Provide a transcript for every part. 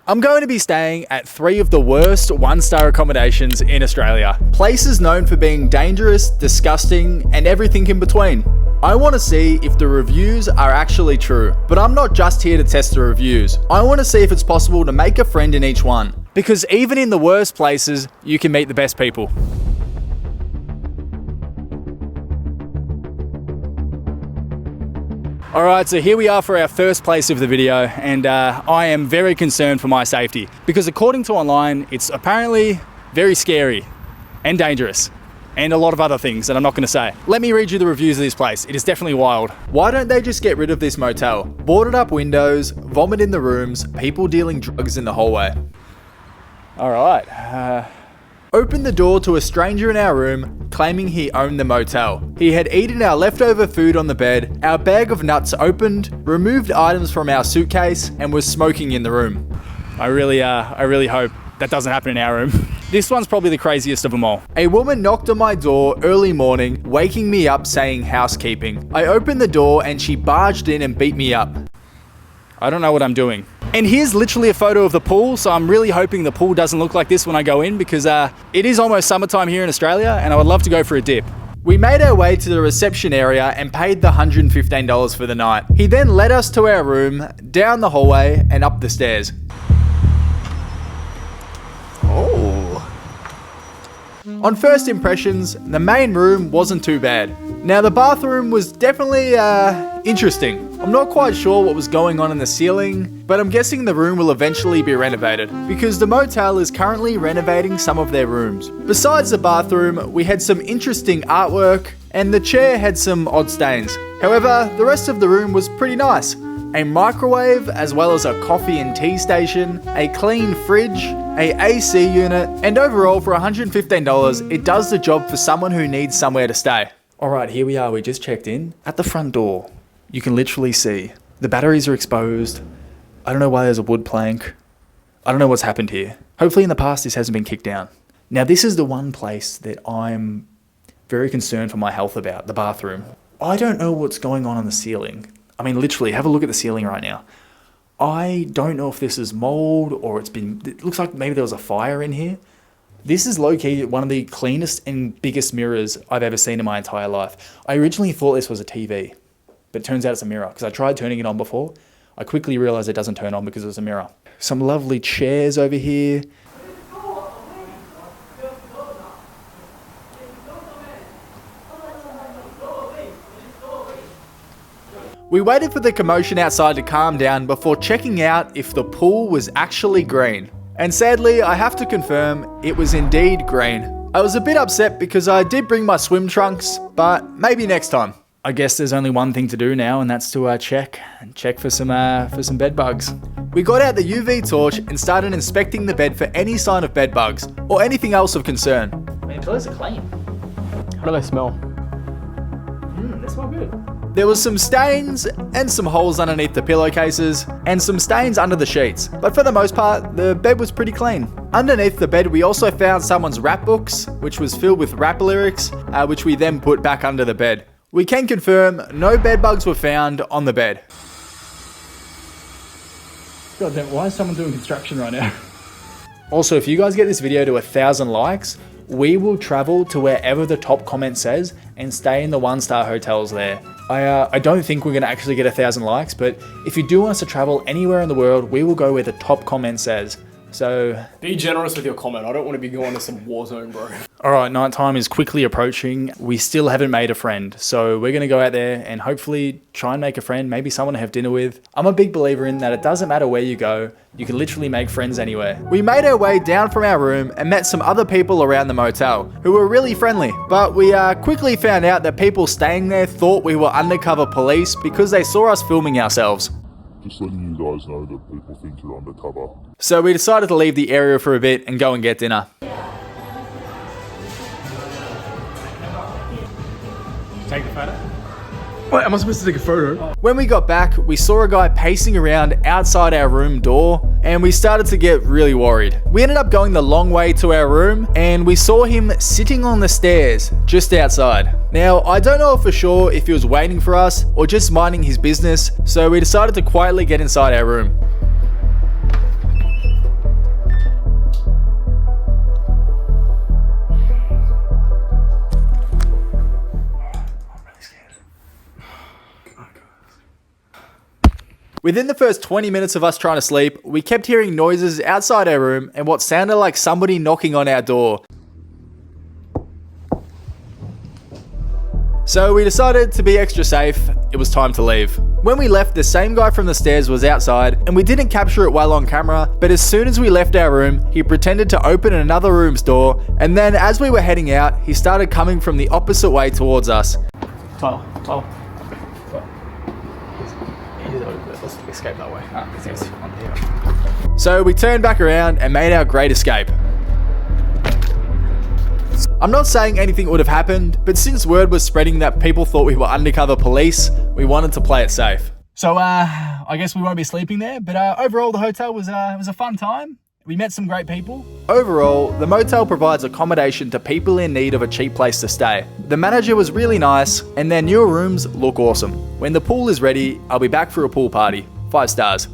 I'm going to be staying at 3 of the worst 1-star accommodations in Australia. Places known for being dangerous, disgusting, and everything in between. I want to see if the reviews are actually true, but I'm not just here to test the reviews. I want to see if it's possible to make a friend in each one. Because even in the worst places, you can meet the best people. Alright, so here we are for our first place of the video, and I am very concerned for my safety because according to online, it's apparently very scary and dangerous and a lot of other things that I'm not going to say. Let me read you the reviews of this place. It is definitely wild. Why don't they just get rid of this motel? Boarded up windows, vomit in the rooms, people dealing drugs in the hallway. Alright, opened the door to a stranger in our room, claiming he owned the motel. He had eaten our leftover food on the bed, our bag of nuts opened, removed items from our suitcase, and was smoking in the room. I really hope that doesn't happen in our room. This one's probably the craziest of them all. A woman knocked on my door early morning, waking me up saying housekeeping. I opened the door and she barged in and beat me up. I don't know what I'm doing. And here's literally a photo of the pool, so I'm really hoping the pool doesn't look like this when I go in because it is almost summertime here in Australia and I would love to go for a dip. We made our way to the reception area and paid the $115 for the night. He then led us to our room, down the hallway and up the stairs. Oh. On first impressions, the main room wasn't too bad. Now the bathroom was definitely interesting. I'm not quite sure what was going on in the ceiling, but I'm guessing the room will eventually be renovated because the motel is currently renovating some of their rooms. Besides the bathroom, we had some interesting artwork and the chair had some odd stains. However, the rest of the room was pretty nice. A microwave, as well as a coffee and tea station, a clean fridge, a AC unit, and overall for $115, it does the job for someone who needs somewhere to stay. Alright, here we are, we just checked in. At the front door, you can literally see the batteries are exposed. I don't know why there's a wood plank. I don't know what's happened here. Hopefully in the past this hasn't been kicked down. Now this is the one place that I'm very concerned for my health about, the bathroom. I don't know what's going on the ceiling. I mean literally, have a look at the ceiling right now. I don't know if this is mold or it looks like maybe there was a fire in here. This is low-key one of the cleanest and biggest mirrors I've ever seen in my entire life. I originally thought this was a TV, but it turns out it's a mirror because I tried turning it on before. I quickly realized it doesn't turn on because it's a mirror. Some lovely chairs over here. We waited for the commotion outside to calm down before checking out if the pool was actually green. And sadly, I have to confirm, it was indeed green. I was a bit upset because I did bring my swim trunks, but maybe next time. I guess there's only one thing to do now, and that's to check for some bed bugs. We got out the UV torch and started inspecting the bed for any sign of bed bugs or anything else of concern. Man, pillows are clean. How do they smell? They smell good. There was some stains and some holes underneath the pillowcases and some stains under the sheets, but for the most part, the bed was pretty clean. Underneath the bed, we also found someone's rap books, which was filled with rap lyrics, which we then put back under the bed. We can confirm no bed bugs were found on the bed. God damn, why is someone doing construction right now? Also, if you guys get this video to 1,000 likes, we will travel to wherever the top comment says and stay in the 1-star hotels there. I don't think we're going to actually get 1,000 likes, but if you do want us to travel anywhere in the world, we will go where the top comment says. So be generous with your comment. I don't want to be going to some war zone, bro. Alright, nighttime is quickly approaching. We still haven't made a friend, so we're going to go out there and hopefully try and make a friend, maybe someone to have dinner with. I'm a big believer in that it doesn't matter where you go, you can literally make friends anywhere. We made our way down from our room and met some other people around the motel who were really friendly, but we quickly found out that people staying there thought we were undercover police because they saw us filming ourselves. Just letting you guys know that people think you're undercover. So we decided to leave the area for a bit and go and get dinner. Take the photo? Wait, am I supposed to take a photo? When we got back, we saw a guy pacing around outside our room door and we started to get really worried. We ended up going the long way to our room and we saw him sitting on the stairs just outside. Now, I don't know for sure if he was waiting for us or just minding his business, so we decided to quietly get inside our room. Within the first 20 minutes of us trying to sleep, we kept hearing noises outside our room and what sounded like somebody knocking on our door. So we decided to be extra safe, it was time to leave. When we left, the same guy from the stairs was outside, and we didn't capture it well on camera, but as soon as we left our room, he pretended to open another room's door, and then as we were heading out, he started coming from the opposite way towards us. Tyler. Let's escape that way. So we turned back around and made our great escape. I'm not saying anything would have happened, but since word was spreading that people thought we were undercover police, we wanted to play it safe. So, I guess we won't be sleeping there, but overall the hotel was a fun time. We met some great people. Overall, the motel provides accommodation to people in need of a cheap place to stay. The manager was really nice, and their newer rooms look awesome. When the pool is ready, I'll be back for a pool party. 5 stars.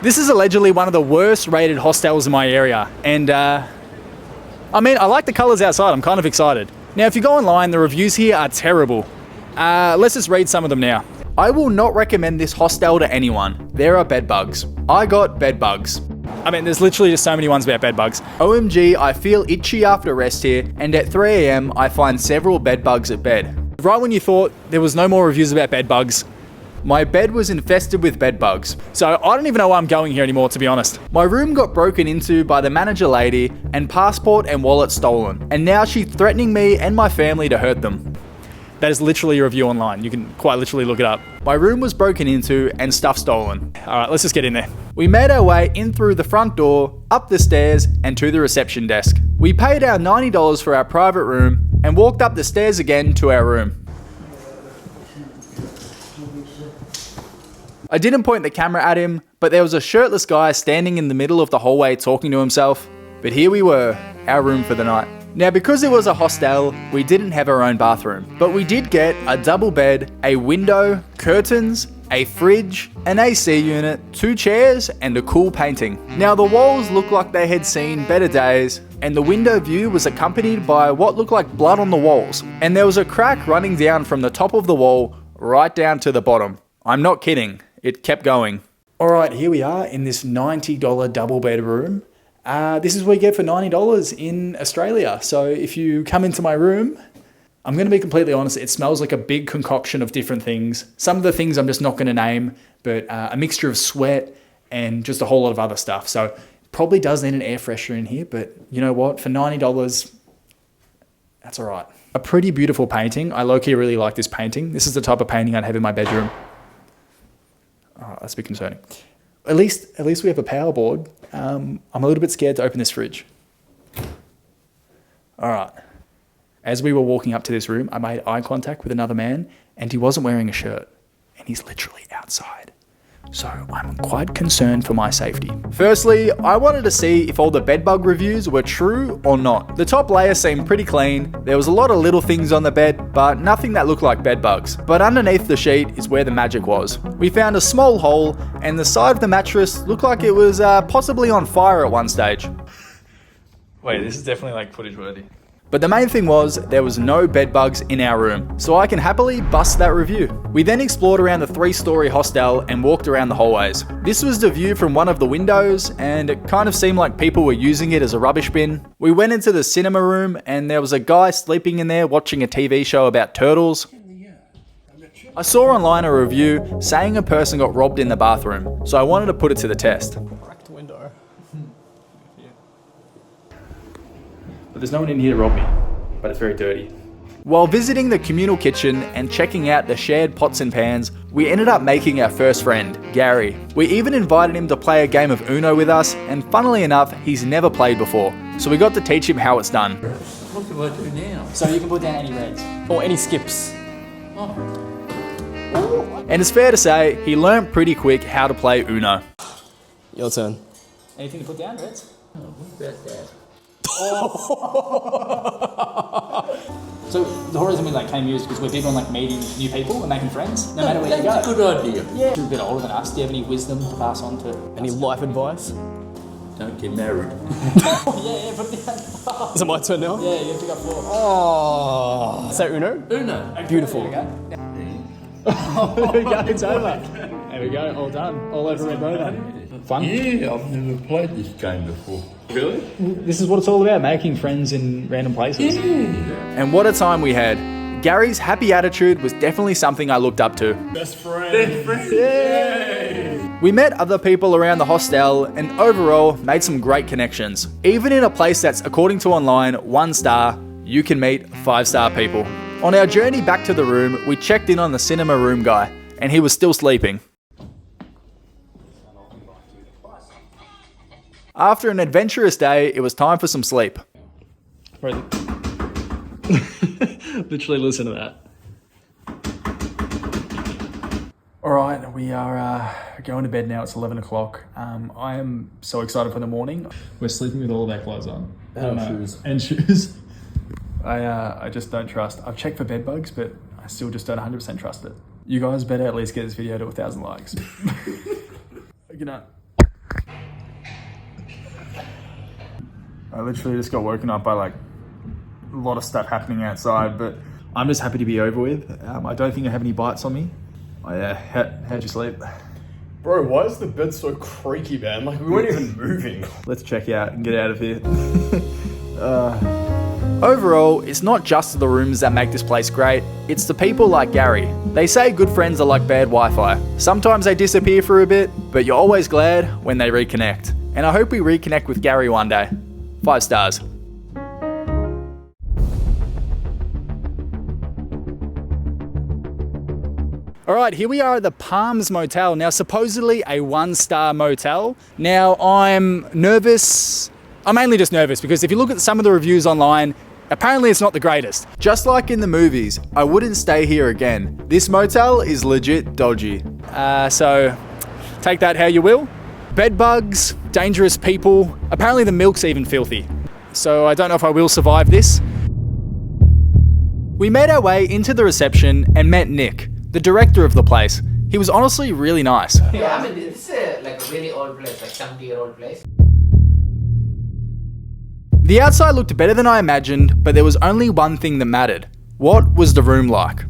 This is allegedly one of the worst rated hostels in my area, and I like the colours outside, I'm kind of excited. Now if you go online, the reviews here are terrible. Let's just read some of them now. I will not recommend this hostel to anyone. There are bed bugs. I got bed bugs. There's literally just so many ones about bed bugs. OMG, I feel itchy after rest here, and at 3 AM I find several bed bugs at bed. Right when you thought there was no more reviews about bed bugs, my bed was infested with bed bugs. so I don't even know why I'm going here anymore, to be honest. My room got broken into by the manager lady and passport and wallet stolen. And now she's threatening me and my family to hurt them. That is literally a review online. You can quite literally look it up. My room was broken into and stuff stolen. All right, let's just get in there. We made our way in through the front door, up the stairs and to the reception desk. We paid our $90 for our private room and walked up the stairs again to our room. I didn't point the camera at him, but there was a shirtless guy standing in the middle of the hallway talking to himself. But here we were, our room for the night. Now because it was a hostel, we didn't have our own bathroom, but we did get a double bed, a window, curtains, a fridge, an AC unit, 2 chairs and a cool painting. Now the walls looked like they had seen better days, and the window view was accompanied by what looked like blood on the walls, and there was a crack running down from the top of the wall right down to the bottom. I'm not kidding. It kept going. All right, here we are in this $90 double bed room. This is what you get for $90 in Australia. So if you come into my room, I'm going to be completely honest, it smells like a big concoction of different things. Some of the things I'm just not going to name, but a mixture of sweat and just a whole lot of other stuff. So probably does need an air freshener in here, but you know what? For $90, that's all right. A pretty beautiful painting. I low-key really like this painting. This is the type of painting I'd have in my bedroom. Oh, that's a bit concerning. At least we have a power board. I'm a little bit scared to open this fridge. All right. As we were walking up to this room, I made eye contact with another man, and he wasn't wearing a shirt, and he's literally outside. So I'm quite concerned for my safety. Firstly, I wanted to see if all the bedbug reviews were true or not. The top layer seemed pretty clean. There was a lot of little things on the bed, but nothing that looked like bedbugs. But underneath the sheet is where the magic was. We found a small hole, and the side of the mattress looked like it was possibly on fire at one stage. Wait, this is definitely like footage worthy. But the main thing was, there was no bed bugs in our room, so I can happily bust that review. We then explored around the 3-story hostel and walked around the hallways. This was the view from one of the windows, and it kind of seemed like people were using it as a rubbish bin. We went into the cinema room, and there was a guy sleeping in there watching a TV show about turtles. I saw online a review saying a person got robbed in the bathroom, so I wanted to put it to the test. Cracked window. But there's no one in here to rob me, but it's very dirty. While visiting the communal kitchen and checking out the shared pots and pans, we ended up making our first friend, Gary. We even invited him to play a game of Uno with us, and funnily enough, he's never played before, so we got to teach him how it's done. What do I do now? So you can put down any reds, or any skips. Oh. And it's fair to say, he learnt pretty quick how to play Uno. Your turn. Anything to put down, reds? Oh, what about that? So the whole reason we came here is because we're big on meeting new people and making friends, no matter where you go. That's a good idea. Yeah. You're a bit older than us. Do you have any wisdom to pass on to Any life advice? Don't get married. Is it my turn now? Yeah, you pick up 4. Oh, is that Uno? Uno. Beautiful. There we go, it's over. There we go, all done. All over Red Rover. Fun? Yeah, I've never played this game before. Really? This is what it's all about, making friends in random places. And what a time we had. Gary's happy attitude was definitely something I looked up to. Best friend. We met other people around the hostel and overall made some great connections. Even in a place that's, according to online, 1 star, you can meet 5-star people. On our journey back to the room, we checked in on the cinema room guy, and he was still sleeping. After an adventurous day, it was time for some sleep. Literally listen to that. All right, we are going to bed now. It's 11 o'clock. I am so excited for the morning. We're sleeping with all of our clothes on. And shoes. And shoes. I just don't trust. I've checked for bed bugs, but I still just don't 100% trust it. You guys better at least get this video to 1,000 likes. Good night. I literally just got woken up by like a lot of stuff happening outside, but I'm just happy to be over with. I don't think I have any bites on me. Oh yeah, how'd you sleep? Bro, why is the bed so creaky, man? Like, we weren't even moving. Let's check out and get out of here. Overall, it's not just the rooms that make this place great, it's the people like Gary. They say good friends are like bad Wi-Fi. Sometimes they disappear for a bit, but you're always glad when they reconnect. And I hope we reconnect with Gary one day. 5 stars. Alright, here we are at the Palms Motel. Now, supposedly a 1-star motel. Now, I'm nervous. I'm mainly just nervous because if you look at some of the reviews online, apparently it's not the greatest. Just like in the movies, I wouldn't stay here again. This motel is legit dodgy. So, take that how you will. Bed bugs, dangerous people. Apparently the milk's even filthy. So I don't know if I will survive this. We made our way into the reception and met Nick, the director of the place. He was honestly really nice. Yeah, I mean, this is like a really old place, like 70-year-old place. The outside looked better than I imagined, but there was only one thing that mattered. What was the room like?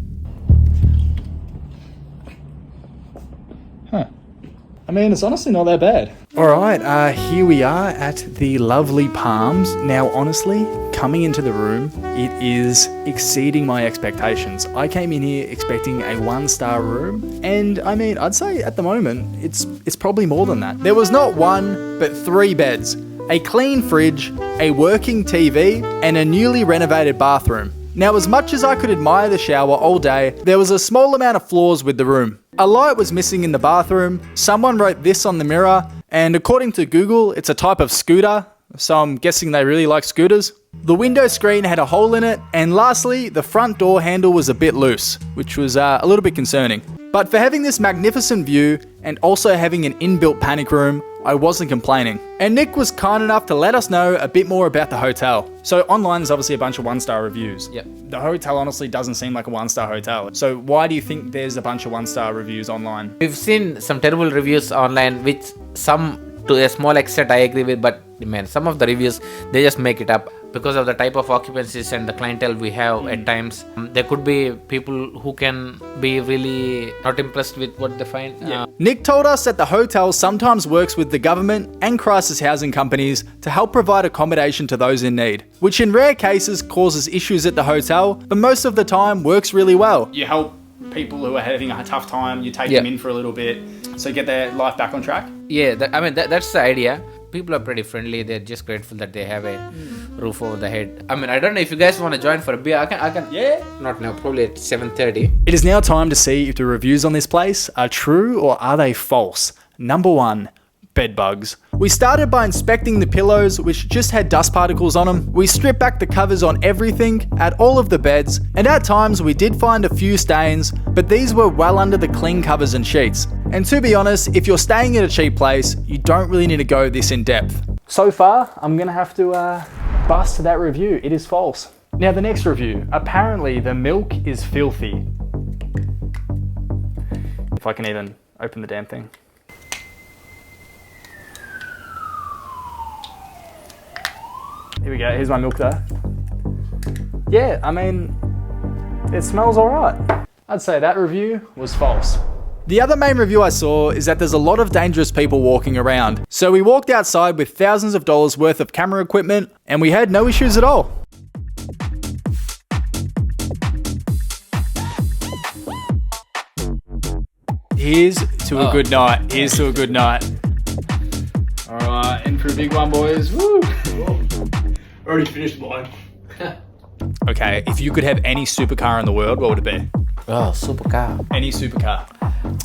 I mean, it's honestly not that bad. Alright, here we are at the lovely Palms. Now, honestly, coming into the room, it is exceeding my expectations. I came in here expecting a 1-star room, and I mean, I'd say at the moment, it's probably more than that. There was not 1, but 3 beds, a clean fridge, a working TV, and a newly renovated bathroom. Now, as much as I could admire the shower all day, there was a small amount of flaws with the room. A light was missing in the bathroom, someone wrote this on the mirror, and according to Google, it's a type of scooter, so I'm guessing they really like scooters. The window screen had a hole in it, and lastly, the front door handle was a bit loose, which was a little bit concerning. But for having this magnificent view, and also having an inbuilt panic room, I wasn't complaining. And Nick was kind enough to let us know a bit more about the hotel. So online there's obviously a bunch of 1-star reviews. Yep. The hotel honestly doesn't seem like a 1-star hotel. So why do you think there's a bunch of 1-star reviews online? We've seen some terrible reviews online, which some to a small extent I agree with, but man, some of the reviews, they just make it up. Because of the type of occupancies and the clientele we have at times, there could be people who can be really not impressed with what they find. Nick told us that the hotel sometimes works with the government and crisis housing companies to help provide accommodation to those in need, which in rare cases causes issues at the hotel, but most of the time works really well. You help people who are having a tough time, you take them in for a little bit, so get their life back on track? Yeah, that's the idea. People are pretty friendly. They're just grateful that they have a roof over the head. I mean, I don't know if you guys want to join for a beer. I can. Yeah. Not now. Probably at 7:30. It is now time to see if the reviews on this place are true or are they false. Number 1, bed bugs. We started by inspecting the pillows, which just had dust particles on them. We stripped back the covers on everything, at all of the beds, and at times we did find a few stains, but these were well under the clean covers and sheets. And to be honest, if you're staying at a cheap place, you don't really need to go this in depth. So far, I'm going to have to bust that review. It is false. Now the next review. Apparently the milk is filthy. If I can even open the damn thing. Here we go. Here's my milk though. Yeah, I mean, it smells all right. I'd say that review was false. The other main review I saw is that there's a lot of dangerous people walking around. So we walked outside with thousands of dollars worth of camera equipment and we had no issues at all. Here's to a good night. Here's to a good night. All right, in for a big one, boys. Woo! Already finished mine. Okay, if you could have any supercar in the world, what would it be? Oh, supercar. Any supercar.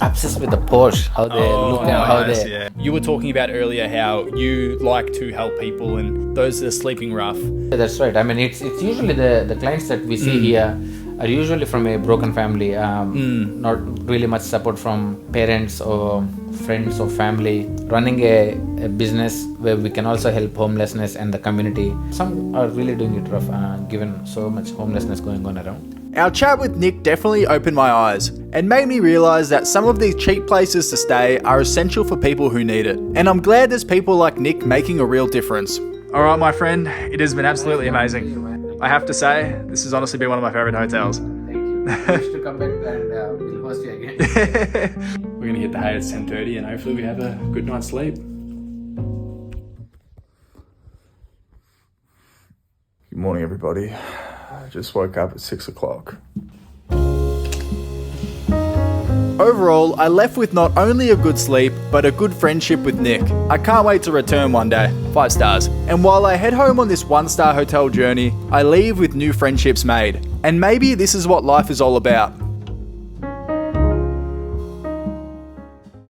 Obsessed with the Porsche. How they look and how they. Yeah. You were talking about earlier how you like to help people and those that are sleeping rough. Yeah, that's right. I mean, it's usually the clients that we see here are usually from a broken family. Not really much support from parents or friends or family. Running a business where we can also help homelessness and the community. Some are really doing it rough, given so much homelessness going on around. Our chat with Nick definitely opened my eyes and made me realise that some of these cheap places to stay are essential for people who need it. And I'm glad there's people like Nick making a real difference. All right, my friend, it has been absolutely amazing. I have to say, this has honestly been one of my favourite hotels. Thank you. Wish to come back and we'll host you again. We're gonna hit the hay at 10:30 and hopefully we have a good night's sleep. Good morning, everybody. I just woke up at 6 o'clock. Overall, I left with not only a good sleep, but a good friendship with Nick. I can't wait to return one day. 5 stars. And while I head home on this 1-star hotel journey, I leave with new friendships made. And maybe this is what life is all about.